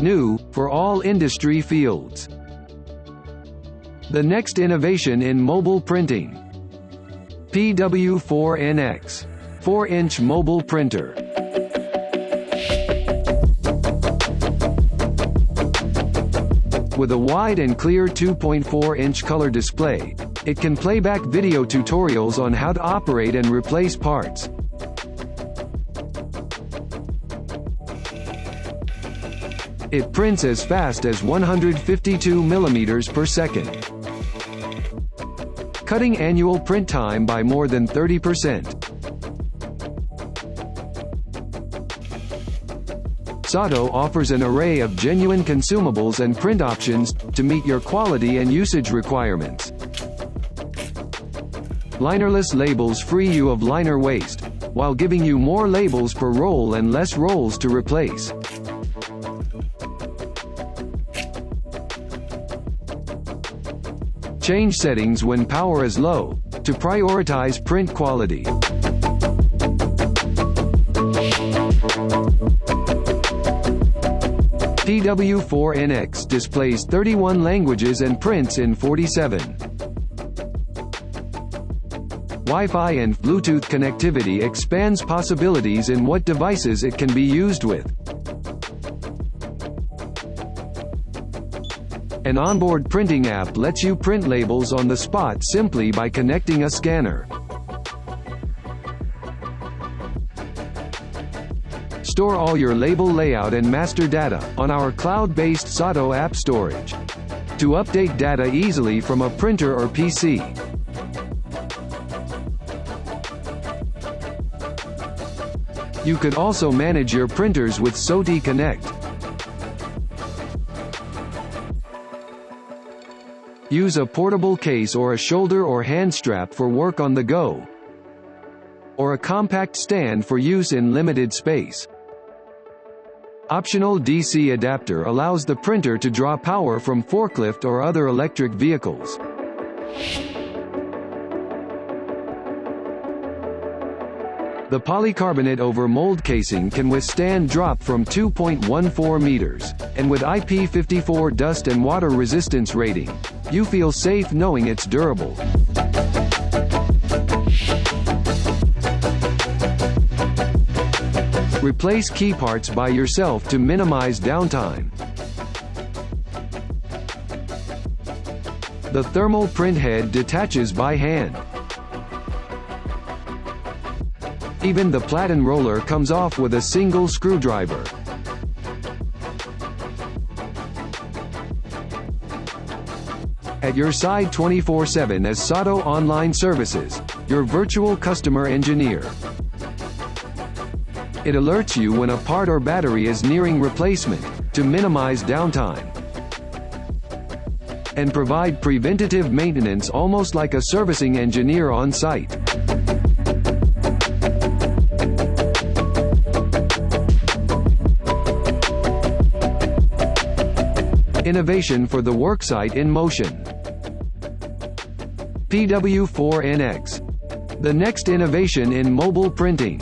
New, for all industry fields. The next innovation in mobile printing. PW4NX 4-inch mobile printer. With a wide and clear 2.4-inch color display, it can play back video tutorials on how to operate and replace parts. It prints as fast as 152 mm per second, cutting annual print time by more than 30%. Sato offers an array of genuine consumables and print options to meet your quality and usage requirements. Linerless labels free you of liner waste, while giving you more labels per roll and less rolls to replace. Change settings when power is low, to prioritize print quality. PW4NX displays 31 languages and prints in 47. Wi-Fi and Bluetooth connectivity expands possibilities in what devices it can be used with. An onboard printing app lets you print labels on the spot simply by connecting a scanner. Store all your label layout and master data on our cloud-based Sato app storage to update data easily from a printer or PC. You could also manage your printers with SOTI Connect. Use a portable case or a shoulder or hand strap for work on the go, or a compact stand for use in limited space. Optional DC adapter allows the printer to draw power from forklift or other electric vehicles. The polycarbonate over mold casing can withstand drop from 2.14 meters, and with IP54 dust and water resistance rating, you feel safe knowing it's durable. Replace key parts by yourself to minimize downtime. The thermal printhead detaches by hand. Even the platen roller comes off with a single screwdriver. At your side 24/7 as Sato Online Services, your virtual customer engineer. It alerts you when a part or battery is nearing replacement, to minimize downtime, and provide preventative maintenance almost like a servicing engineer on site. Innovation for the worksite in motion. PW4NX. The next innovation in mobile printing.